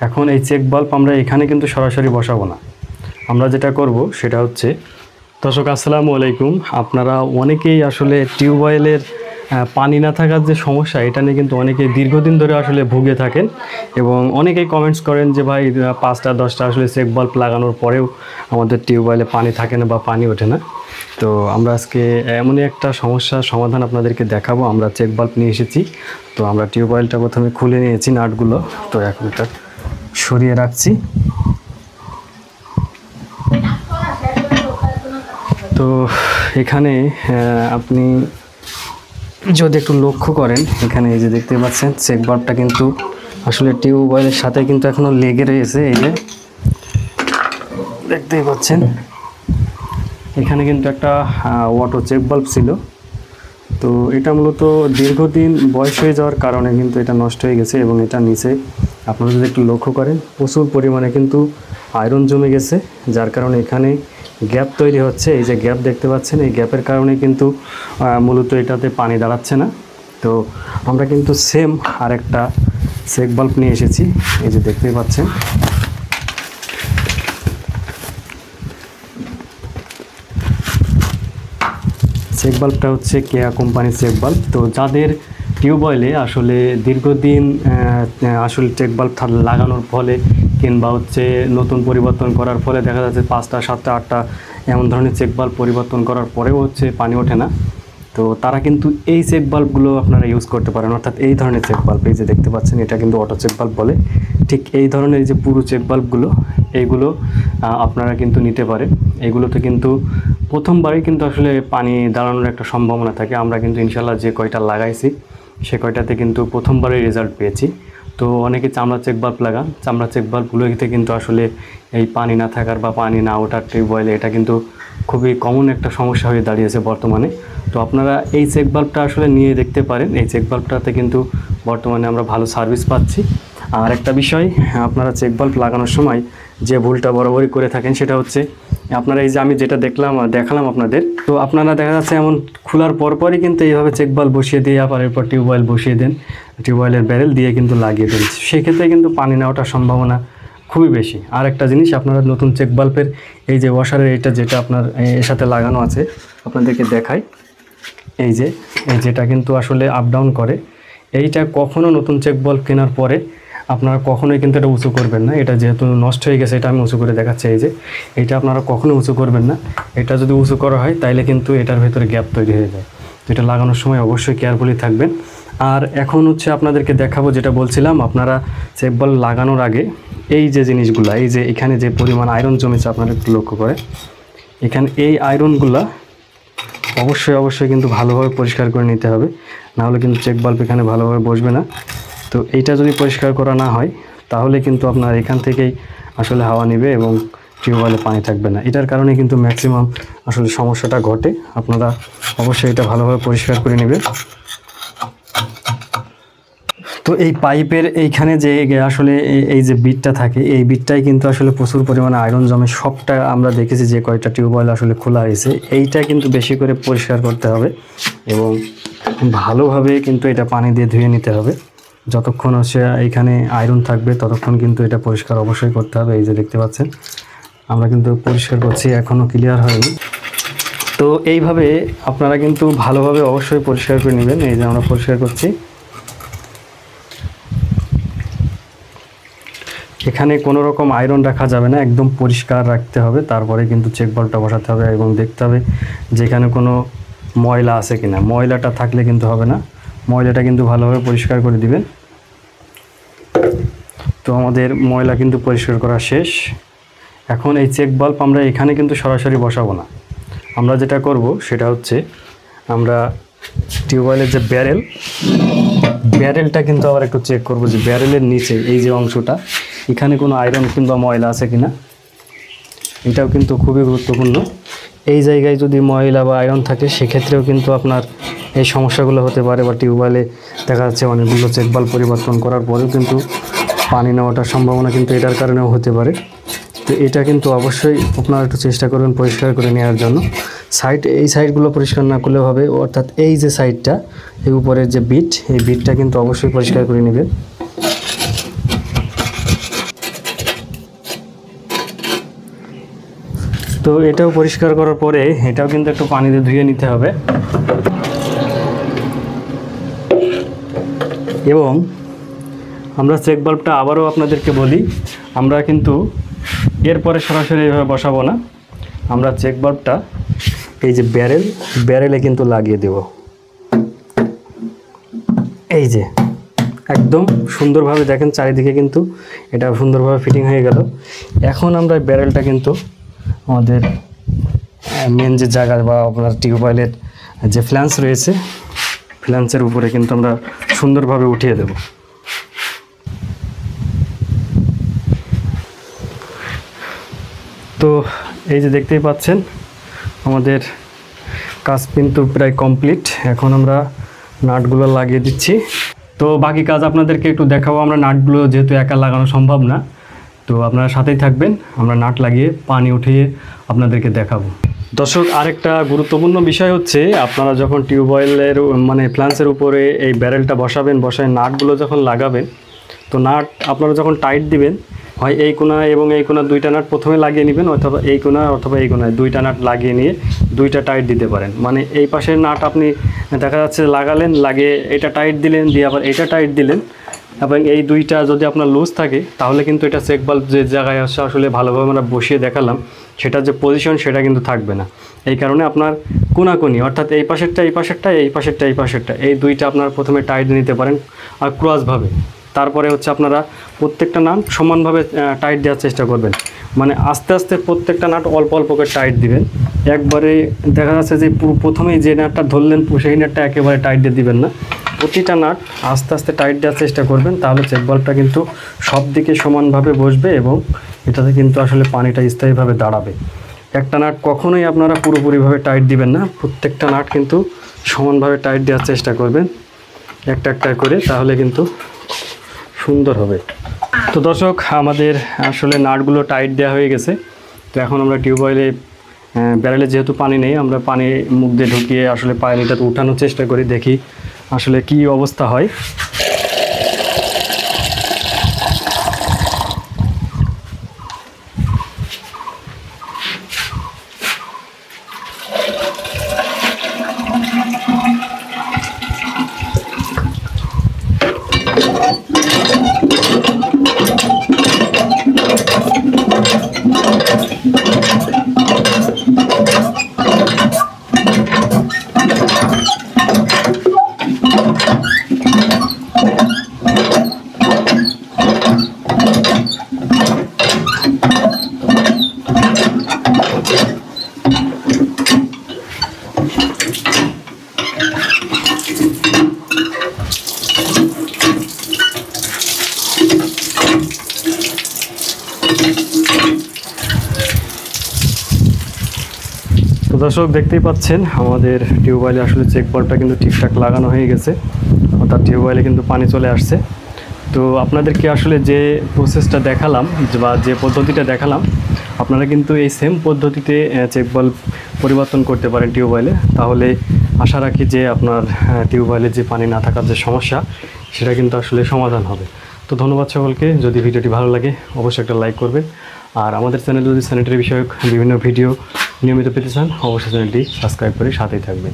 এখন এই check bulb আমরা এখানে কিন্তু সরাসরি বসাবো না। আমরা যেটা করব সেটা হচ্ছে, দর্শক আসসালামু আলাইকুম। আপনারা অনেকেই আসলে টিউবওয়েলের পানি না থাকার যে সমস্যা, এটা নিয়ে কিন্তু অনেকেই দীর্ঘদিন ধরে আসলে ভুগে থাকেন এবং অনেকেই কমেন্টস করেন যে ভাই 5টা 10টা আসলে চেক বাল্ব লাগানোর পরেও আমাদের টিউবওয়েলে পানি থাকে না বা পানি ওঠে না। তো আমরা আজকে এমনই একটা সমস্যার সমাধান আপনাদেরকে দেখাবো। আমরা চেক বাল্ব নিয়ে এসেছি। তো আমরা টিউবওয়েলটা প্রথমে খুলে নিয়েছি নাটগুলো, তো এখন এটা সরিয়ে রাখছি। তো এখানে আপনি যদি একটু লক্ষ্য করেন, এখানে এই যে দেখতে পাচ্ছেন চেক বাল্বটা কিন্তু আসলে টিউবওয়েলের সাথে কিন্তু এখনও লেগে রয়েছে। এই যে দেখতেই পাচ্ছেন এখানে কিন্তু একটা অটো চেক বাল্ব ছিল। তো এটা মূলত দীর্ঘদিন বয়স হয়ে যাওয়ার কারণে কিন্তু এটা নষ্ট হয়ে গেছে এবং এটা নিচে আপনারা যদি একটু লক্ষ্য করেন প্রচুর পরিমাণে কিন্তু আয়রন জমে গেছে, যার কারণে এখানে গ্যাপ তৈরি হচ্ছে। এই যে গ্যাপ দেখতে পাচ্ছেন, এই গ্যাপের কারণে কিন্তু মূলত এটাতে পানি দাঁড়াচ্ছে না। তো আমরা কিন্তু সেম আরেকটা চেক বাল্ব নিয়ে এসেছি, এই যে দেখতেই পাচ্ছেন। চেক বাল্বটা হচ্ছে কেয়া কোম্পানির চেক বাল্ব। তো যাদের টিউবওয়েলে আসলে দীর্ঘদিন আসলে চেক বাল্ব লাগানোর ফলে কিংবা হচ্ছে নতুন পরিবর্তন করার ফলে দেখা যাচ্ছে 5টা 7টা 8টা এমন ধরনের চেক বাল্ব পরিবর্তন করার পরেও হচ্ছে পানি ওঠে না, তো তারা কিন্তু এই চেক বাল্বগুলো আপনারা ইউজ করতে পারেন। অর্থাৎ এই ধরনের চেক বাল্ব, এই যে দেখতে পাচ্ছেন এটা কিন্তু অটো চেক বাল্ব বলে। ঠিক এই ধরনের যে পুরো চেক বাল্বগুলো, এইগুলো আপনারা কিন্তু নিতে পারেন। এগুলোতে কিন্তু প্রথমবারই কিন্তু আসলে পানি দাঁড়ানোর একটা সম্ভাবনা থাকে। আমরা কিন্তু ইনশাল্লাহ যে কয়টা লাগাইছি সে কয়টাতে কিন্তু প্রথমবারই রেজাল্ট পেয়েছি। তো অনেকে চামড়া চেক বাল্ব লাগান, চামড়া চেক বাল্বগুলোতে কিন্তু আসলে এই পানি না থাকার বা পানি না ওঠার টিউবওয়েলে এটা কিন্তু খুবই কমন একটা সমস্যা হয়ে দাঁড়িয়েছে বর্তমানে। তো আপনারা এই চেক বাল্বটা আসলে নিয়ে দেখতে পারেন। এই চেক বাল্বটাতে কিন্তু বর্তমানে আমরা ভালো সার্ভিস পাচ্ছি। আর একটা বিষয়, আপনারা চেক বাল্ব লাগানোর সময় যে ভুলটা বরাবরই করে থাকেন সেটা হচ্ছে, আপনারা এই যে আমি যেটা দেখালাম আপনাদের, তো আপনারা দেখা যাচ্ছে এমন খোলার পরপরই কিন্তু এইভাবে চেক বাল্ব বসিয়ে দিয়ে আবার এরপর টিউবওয়েল বসিয়ে দেন, টিউবওয়েলের ব্যারেল দিয়ে কিন্তু লাগিয়ে দেন। সেক্ষেত্রে কিন্তু পানি না ওঠার সম্ভাবনা খুবই বেশি। আর একটা জিনিস, আপনারা নতুন চেক বাল্বের এই যে ওয়াশারের এটা যেটা আপনার এর সাথে লাগানো আছে আপনাদেরকে দেখাই, এই যেটা কিন্তু আসলে আপ ডাউন করে, এইটা কখনো নতুন চেক বাল্ব কেনার পরে আপনারা কখনোই কিন্তু এটা উঁচু করবেন না। এটা যেহেতু নষ্ট হয়ে গেছে, এটা আমি উঁচু করে দেখাচ্ছি। এই যে এইটা আপনারা কখনোই উঁচু করবেন না। এটা যদি উঁচু করা হয় তাইলে কিন্তু এটার ভেতরে গ্যাপ তৈরি হয়ে যায়। তো এটা লাগানোর সময় অবশ্যই কেয়ারফুলি থাকবেন। আর এখন হচ্ছে আপনাদেরকে দেখাবো, যেটা বলছিলাম, আপনারা চেক বাল্ব লাগানোর আগে এই যে জিনিসগুলো, এই যে এখানে যে পরিমাণ আয়রন জমেছে আপনারা একটু লক্ষ্য করে, এখানে এই আয়রনগুলা অবশ্যই কিন্তু ভালোভাবে পরিষ্কার করে নিতে হবে, নাহলে কিন্তু চেক বাল্ব এখানে ভালোভাবে বসবে না। তো এইটা যদি পরিষ্কার করা না হয় তাহলে কিন্তু আপনার এখান থেকেই আসলে হাওয়া নেবে এবং টিউবওয়েলে পানি থাকবে না। এটার কারণে কিন্তু ম্যাক্সিমাম আসলে সমস্যাটা ঘটে। আপনারা অবশ্যই এটা ভালোভাবে পরিষ্কার করে নেবেন। তো এই পাইপের এইখানে যে আসলে এই যে বিটটা থাকে, এই বিটটাই কিন্তু আসলে প্রচুর পরিমাণে আয়রন জমে। সবটা আমরা দেখেছি যে কয়টা টিউবওয়েল আসলে খোলা হয়েছে, এইটা কিন্তু বেশি করে পরিষ্কার করতে হবে এবং ভালোভাবে কিন্তু এটা পানি দিয়ে ধুয়ে নিতে হবে। যতক্ষণ হচ্ছে এইখানে আয়রন থাকবে ততক্ষণ কিন্তু এটা পরিষ্কার অবশ্যই করতে হবে। এই যে দেখতে পাচ্ছেন আমরা কিন্তু পরিষ্কার করছি, এখনও ক্লিয়ার হয়নি। তো এইভাবে আপনারা কিন্তু ভালোভাবে অবশ্যই পরিষ্কার করে নেবেন। এই যে আমরা পরিষ্কার করছি, এখানে কোনো রকম আয়রন রাখা যাবে না, একদম পরিষ্কার রাখতে হবে। তারপরে কিন্তু চেক বাল্বটা বসাতে হবে এবং দেখতে হবে যেখানে কোনো ময়লা আছে কিনা। ময়লাটা থাকলে কিন্তু হবে না, ময়লাটা কিন্তু ভালোভাবে পরিষ্কার করে দিবেন। তো আমাদের ময়লা কিন্তু পরিষ্কার করা শেষ। এখন এই চেক বাল্ব আমরা এখানে কিন্তু সরাসরি বসাবো না। আমরা যেটা করব সেটা হচ্ছে, আমরা টিউবওয়েলের যে ব্যারেলটা কিন্তু আবার একটু চেক করব যে ব্যারেলের নিচে এই যে অংশটা, এখানে কোনো আয়রন কিংবা ময়লা আছে কিনা। এটাও কিন্তু খুবই গুরুত্বপূর্ণ। এই জায়গায় যদি ময়লা বা আয়রন থাকে সেক্ষেত্রেও কিন্তু আপনার এই সমস্যাগুলো হতে পারে, বা টিউবওয়েলে দেখা যাচ্ছে অনেকগুলো চেক বাল্ব পরিবর্তন করার পরেও কিন্তু পানি নেওয়াটার সম্ভাবনা কিন্তু এটার কারণেও হতে পারে। তো এটা কিন্তু অবশ্যই আপনারা একটু চেষ্টা করবেন পরিষ্কার করে নেওয়ার জন্য। এই সাইডগুলো পরিষ্কার না করলেও হবে, অর্থাৎ এই যে সাইডটা, এই উপরের যে বিট, এই বিটটা কিন্তু অবশ্যই পরিষ্কার করে নেবেন। তো এটাও পরিষ্কার করার পরে এটাও কিন্তু একটু পানিতে ধুয়ে নিতে হবে। এবং আমরা চেক বাল্বটা আবারও আপনাদেরকে বলি, আমরা কিন্তু এরপরে সরাসরি এইভাবে বসাবো না, আমরা চেক বাল্বটা এই যে ব্যারেলে কিন্তু লাগিয়ে দেব। এই যে একদম সুন্দরভাবে দেখেন চারিদিকে কিন্তু এটা সুন্দরভাবে ফিটিং হয়ে গেল। এখন আমরা ব্যারেলটা কিন্তু আমাদের মেন যে জায়গা বা আপনার টিউবওয়েলের যে ফ্ল্যান্স রয়েছে, ফ্ল্যান্সের উপরে কিন্তু আমরা সুন্দরভাবে উঠিয়ে দেব। তো এই যে দেখতেই পাচ্ছেন আমাদের কাজ কিন্তু প্রায় কমপ্লিট। এখন আমরা নাটগুলো লাগিয়ে দিচ্ছি। তো বাকি কাজ আপনাদেরকে একটু দেখাবো। আমরা নাটগুলো যেহেতু একা লাগানো সম্ভব না, তো আপনারা সাথেই থাকবেন, আমরা নাট লাগিয়ে পানি উঠিয়ে আপনাদেরকে দেখাবো। দর্শক, আরেকটা গুরুত্বপূর্ণ বিষয় হচ্ছে, আপনারা যখন টিউবওয়েলের মানে ফ্ল্যান্সের উপরে এই ব্যারেলটা বসায় নাটগুলো যখন লাগাবেন, তো নাট আপনারা যখন টাইট দিবেন, হয় এই কোণা এবং এই কোণা দুইটা নাট প্রথমে লাগিয়ে নেবেন, অথবা এই কোণা অথবা এই কোণায় দুইটা নাট লাগিয়ে নিয়ে দুইটা টাইট দিতে পারেন। মানে এই পাশের নাট আপনি দেখা যাচ্ছে লাগালেন, লাগিয়ে এটা টাইট দিলেন, দিয়ে আবার এটা টাইট দিলেন, এবং এই দুইটা যদি আপনার লুজ থাকে তাহলে কিন্তু এটা চেক বাল্ব যে জায়গায় আসলে ভালোভাবে আমরা বসিয়ে দেখালাম সেটার যে পজিশন সেটা কিন্তু থাকবে না। এই কারণে আপনার কোনাকুনি অর্থাৎ এই পাশেরটা এই দুইটা আপনার প্রথমে টাইট নিতে পারেন আর ক্রসভাবে। তারপরে হচ্ছে আপনারা প্রত্যেকটা নাট সমানভাবে টাইট দেওয়ার চেষ্টা করবেন। মানে আস্তে আস্তে প্রত্যেকটা নাট অল্প অল্প করে টাইট দিবেন। একবারে দেখা যাচ্ছে যে প্রথমেই যে নাটটা ধরলেন সেই নাটটা একেবারে টাইট দিয়ে দিবেন না, প্রতিটা নাট আস্তে আস্তে টাইট দেওয়ার চেষ্টা করবেন। তাহলে চেক বাল্বটা কিন্তু সব দিকে সমানভাবে বসবে এবং এটাতে কিন্তু আসলে পানিটা স্থায়ীভাবে দাঁড়াবে। একটা নাট কখনোই আপনারা পুরোপুরিভাবে টাইট দিবেন না, প্রত্যেকটা নাট কিন্তু সমানভাবে টাইট দেওয়ার চেষ্টা করবেন একটা একটা করে, তাহলে কিন্তু সুন্দর হবে। তো দর্শক, আমাদের আসলে নাটগুলো টাইট দেওয়া হয়ে গেছে। তো এখন আমরা টিউবওয়েলে ব্যারেলে যেহেতু পানি নেই, আমরা পানি মুখ দিয়ে ঢুকিয়ে আসলে পানিটা উঠানোর চেষ্টা করি, দেখি আসলে কি অবস্থা হয়। তো দর্শক, দেখতেই পাচ্ছেন আমাদের টিউবওয়েলে আসলে চেক বাল্বটা কিন্তু ঠিকঠাক লাগানো হয়ে গেছে, অর্থাৎ টিউবওয়েলে কিন্তু পানি চলে আসছে। তো আপনাদেরকে আসলে যে প্রসেসটা দেখালাম বা যে পদ্ধতিটা দেখালাম, আপনারা কিন্তু এই সেম পদ্ধতিতে চেক বাল্ব পরিবর্তন করতে পারেন টিউবওয়েলে। তাহলে আশা রাখি যে আপনার টিউবওয়েলে যে পানি না থাকার যে সমস্যা সেটা কিন্তু আসলে সমাধান হবে। তো ধন্যবাদ সকলকে। যদি ভিডিওটি ভালো লাগে অবশ্যই একটা লাইক করবেন, আর আমাদের চ্যানেলে যদি স্যানিটারি বিষয়ক বিভিন্ন ভিডিও নিয়মিত পেতে চান অবশ্যই চ্যানেলটি সাবস্ক্রাইব করে সাথেই থাকবেন।